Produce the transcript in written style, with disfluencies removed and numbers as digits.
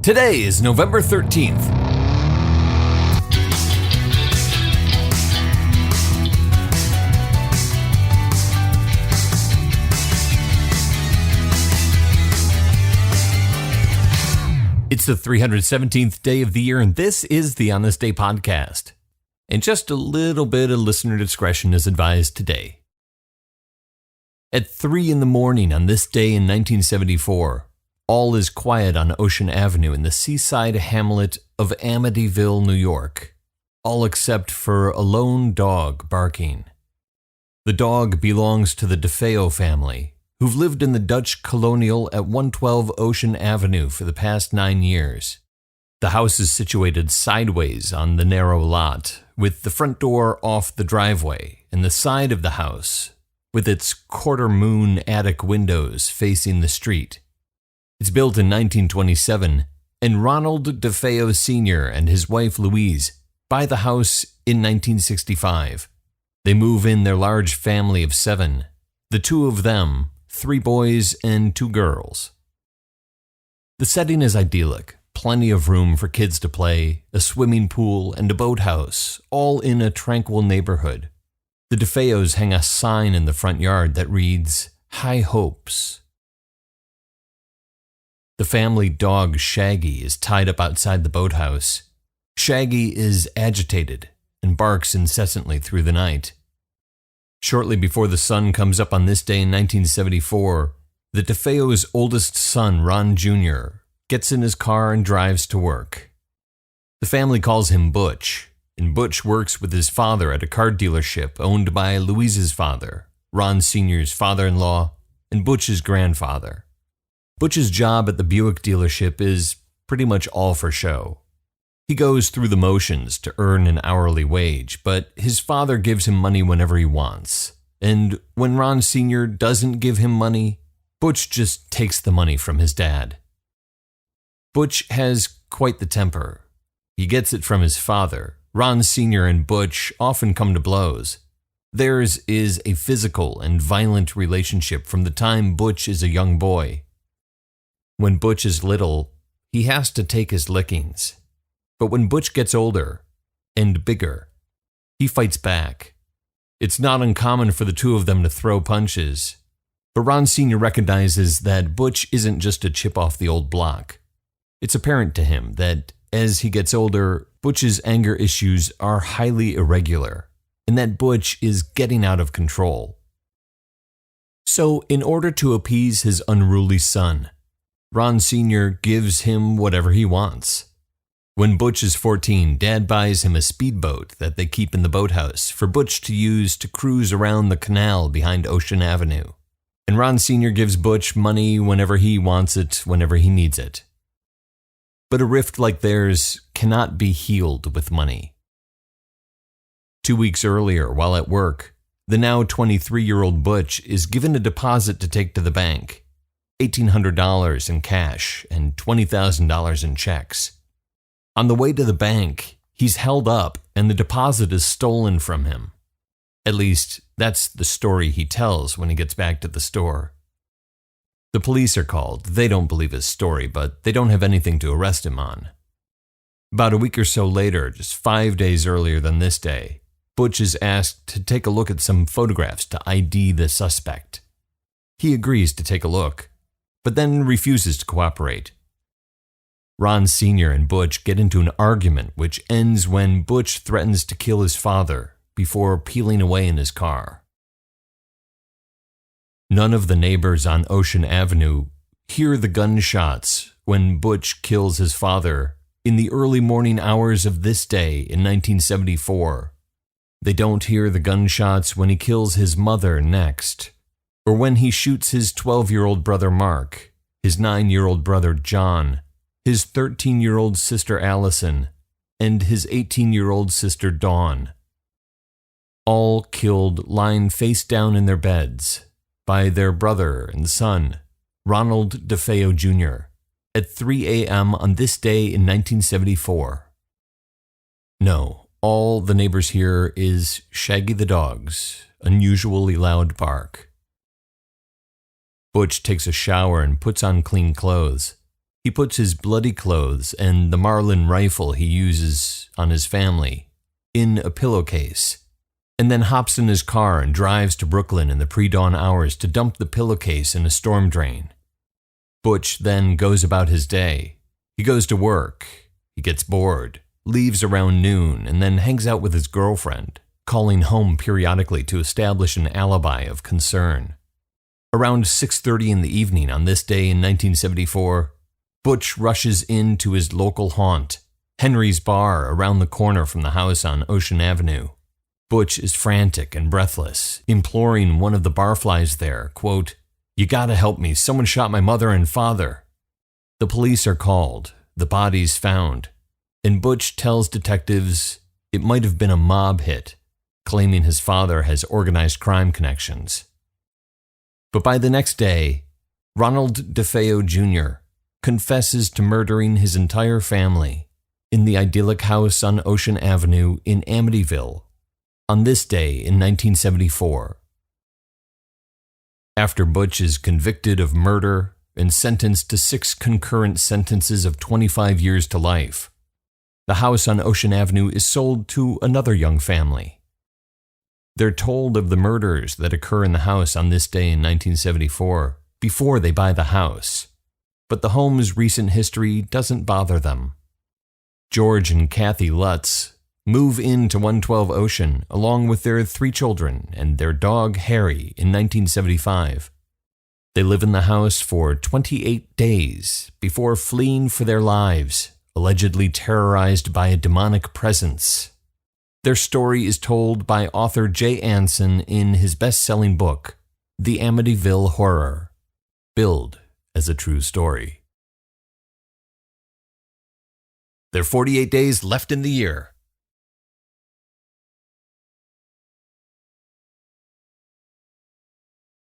Today is November 13th. It's the 317th day of the year, and this is the On This Day podcast. And just a little bit of listener discretion is advised today. At 3 in the morning on this day in 1974, all is quiet on Ocean Avenue in the seaside hamlet of Amityville, New York, all except for a lone dog barking. The dog belongs to the DeFeo family, who've lived in the Dutch colonial at 112 Ocean Avenue for the past 9 years. The house is situated sideways on the narrow lot, with the front door off the driveway, and the side of the house, with its quarter-moon attic windows facing the street. It's built in 1927, and Ronald DeFeo Sr. and his wife Louise buy the house in 1965. They move in their large family of 7, the 2 of them, 3 boys and 2 girls. The setting is idyllic, plenty of room for kids to play, a swimming pool, and a boathouse, all in a tranquil neighborhood. The DeFeos hang a sign in the front yard that reads, "High Hopes." The family dog Shaggy is tied up outside the boathouse. Shaggy is agitated and barks incessantly through the night. Shortly before the sun comes up on this day in 1974, the DeFeo's oldest son, Ron Jr., gets in his car and drives to work. The family calls him Butch, and Butch works with his father at a car dealership owned by Louise's father, Ron Sr.'s father-in-law, and Butch's grandfather. Butch's job at the Buick dealership is pretty much all for show. He goes through the motions to earn an hourly wage, but his father gives him money whenever he wants. And when Ron Sr. doesn't give him money, Butch just takes the money from his dad. Butch has quite the temper. He gets it from his father. Ron Sr. and Butch often come to blows. Theirs is a physical and violent relationship from the time Butch is a young boy. When Butch is little, he has to take his lickings. But when Butch gets older and bigger, he fights back. It's not uncommon for the 2 of them to throw punches, but Ron Sr. recognizes that Butch isn't just a chip off the old block. It's apparent to him that as he gets older, Butch's anger issues are highly irregular, and that Butch is getting out of control. So, in order to appease his unruly son, Ron Sr. gives him whatever he wants. When Butch is 14, Dad buys him a speedboat that they keep in the boathouse for Butch to use to cruise around the canal behind Ocean Avenue. And Ron Sr. gives Butch money whenever he wants it, whenever he needs it. But a rift like theirs cannot be healed with money. 2 weeks earlier, while at work, the now 23-year-old Butch is given a deposit to take to the bank. $1,800 in cash and $20,000 in checks. On the way to the bank, he's held up and the deposit is stolen from him. At least, that's the story he tells when he gets back to the store. The police are called. They don't believe his story, but they don't have anything to arrest him on. About a week or so later, just 5 days earlier than this day, Butch is asked to take a look at some photographs to ID the suspect. He agrees to take a look, but then refuses to cooperate. Ron Sr. and Butch get into an argument which ends when Butch threatens to kill his father before peeling away in his car. None of the neighbors on Ocean Avenue hear the gunshots when Butch kills his father in the early morning hours of this day in 1974. They don't hear the gunshots when he kills his mother next, or when he shoots his 12-year-old brother Mark, his 9-year-old brother John, his 13-year-old sister Allison, and his 18-year-old sister Dawn. All killed lying face down in their beds by their brother and son, Ronald DeFeo Jr., at 3 a.m. on this day in 1974. No, all the neighbors hear is Shaggy the dog's unusually loud bark. Butch takes a shower and puts on clean clothes. He puts his bloody clothes and the Marlin rifle he uses on his family in a pillowcase, and then hops in his car and drives to Brooklyn in the pre-dawn hours to dump the pillowcase in a storm drain. Butch then goes about his day. He goes to work, he gets bored, leaves around noon, and then hangs out with his girlfriend, calling home periodically to establish an alibi of concern. Around 6:30 in the evening on this day in 1974, Butch rushes into his local haunt, Henry's Bar, around the corner from the house on Ocean Avenue. Butch is frantic and breathless, imploring one of the barflies there, quote, "You gotta help me, someone shot my mother and father." The police are called, the bodies found, and Butch tells detectives it might have been a mob hit, claiming his father has organized crime connections. But by the next day, Ronald DeFeo Jr confesses to murdering his entire family in the idyllic house on Ocean Avenue in Amityville on this day in 1974. After Butch is convicted of murder and sentenced to 6 concurrent sentences of 25 years to life, the house on Ocean Avenue is sold to another young family. They're told of the murders that occur in the house on this day in 1974 before they buy the house, but the home's recent history doesn't bother them. George and Kathy Lutz move into 112 Ocean along with their 3 children and their dog Harry in 1975. They live in the house for 28 days before fleeing for their lives, allegedly terrorized by a demonic presence. Their story is told by author Jay Anson in his best-selling book, The Amityville Horror, billed as a true story. There are 48 days left in the year.